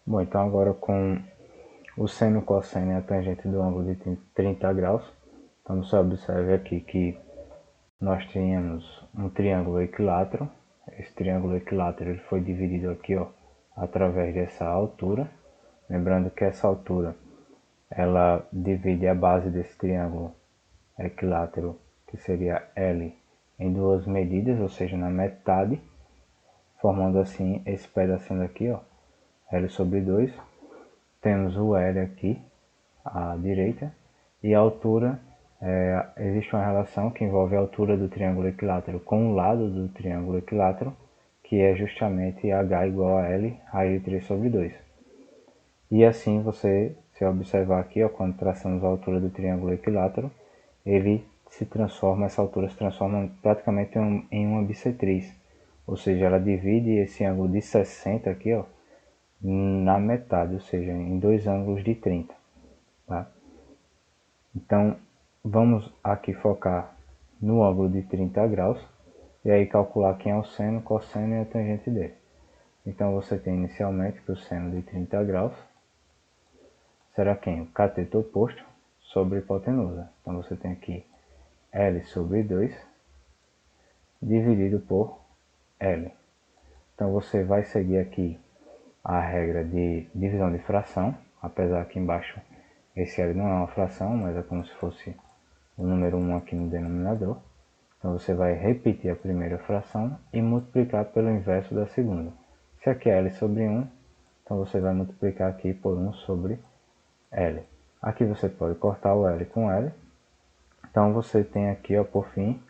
Bom, então agora com o seno, o cosseno e a tangente do ângulo de 30 graus. Então você observe aqui que nós tínhamos um triângulo equilátero. Esse triângulo equilátero ele foi dividido aqui, ó, através dessa altura. Lembrando que essa altura ela divide a base desse triângulo equilátero, que seria L, em duas medidas, ou seja, na metade, formando assim esse pedacinho aqui, ó, L sobre 2. Temos o L aqui à direita e a altura, existe uma relação que envolve a altura do triângulo equilátero com o lado do triângulo equilátero, que é justamente H igual a L raiz de 3 sobre 2. E assim você, se observar aqui, ó, quando traçamos a altura do triângulo equilátero, ele se transforma, essa altura se transforma praticamente em uma bissetriz. Ou seja, ela divide esse ângulo de 60 aqui, ó, na metade, ou seja, em dois ângulos de 30. Tá? Então, vamos aqui focar no ângulo de 30 graus, e aí calcular quem é o seno, cosseno e a tangente dele. Então, você tem inicialmente que o seno de 30 graus será quem? O cateto oposto sobre hipotenusa. Então, você tem aqui L sobre 2 dividido por L. Então, você vai seguir aqui a regra de divisão de fração, apesar que embaixo esse L não é uma fração, mas é como se fosse o número 1 aqui no denominador. Então você vai repetir a primeira fração e multiplicar pelo inverso da segunda. Se aqui é L sobre 1, então você vai multiplicar aqui por 1 sobre L. Aqui você pode cortar o L com L. Então você tem aqui, ó, por fim,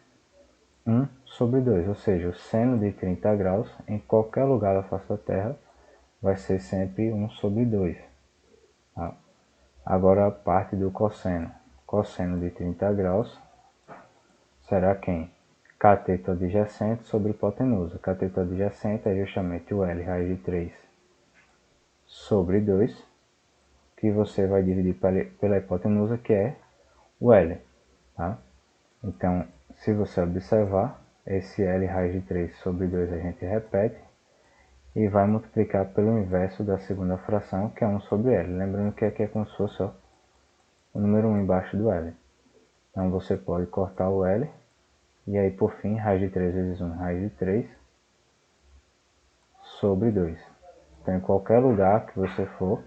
1 sobre 2, ou seja, o seno de 30 graus em qualquer lugar da face da Terra vai ser sempre 1 sobre 2. Tá? Agora a parte do cosseno. Cosseno de 30 graus será quem? Cateto adjacente sobre hipotenusa. Cateto adjacente é justamente o L raiz de 3 sobre 2, que você vai dividir pela hipotenusa, que é o L. Tá? Então, se você observar, esse L raiz de 3 sobre 2 a gente repete e vai multiplicar pelo inverso da segunda fração, que é 1 sobre L. Lembrando que aqui é como se fosse, ó, o número 1 embaixo do L. Então você pode cortar o L, e aí por fim, raiz de 3 vezes 1, raiz de 3 sobre 2. Então em qualquer lugar que você for,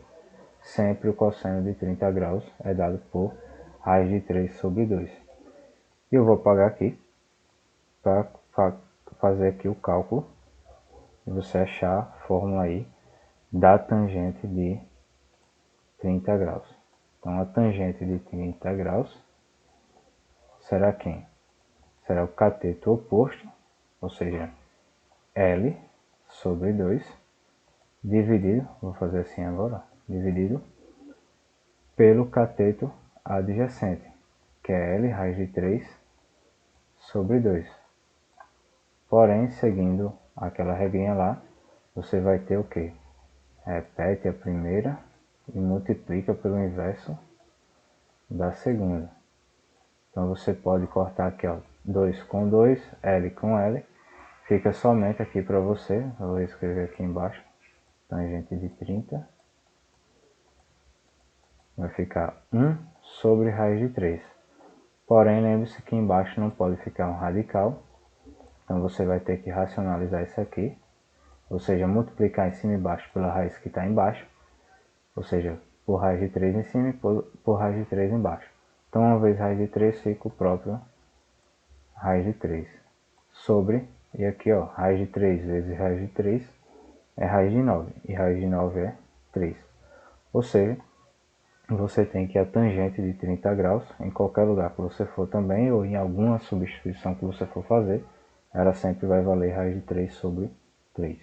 sempre o cosseno de 30 graus é dado por raiz de 3 sobre 2. E eu vou apagar aqui, para fazer aqui o cálculo, e você achar a fórmula aí da tangente de 30 graus. Então a tangente de 30 graus será quem? Será o cateto oposto, ou seja, L sobre 2, dividido, vou fazer assim agora, dividido pelo cateto adjacente, que é L raiz de 3 sobre 2. Porém, seguindo aquela regrinha lá, você vai ter o que? Repete a primeira e multiplica pelo inverso da segunda. Então você pode cortar aqui, ó, 2 com 2, L com L, fica somente aqui para você, eu vou escrever aqui embaixo, tangente de 30, vai ficar 1 sobre raiz de 3. Porém, lembre-se que embaixo não pode ficar um radical, então você vai ter que racionalizar isso aqui, ou seja, multiplicar em cima e embaixo pela raiz que está embaixo, ou seja, por raiz de 3 em cima e por raiz de 3 embaixo. Então, uma vez raiz de 3 fica o próprio raiz de 3 sobre, e aqui, ó, raiz de 3 vezes raiz de 3 é raiz de 9, e raiz de 9 é 3. Ou seja, você tem que a tangente de 30 graus, em qualquer lugar que você for também, ou em alguma substituição que você for fazer, ela sempre vai valer raiz de 3 sobre 3.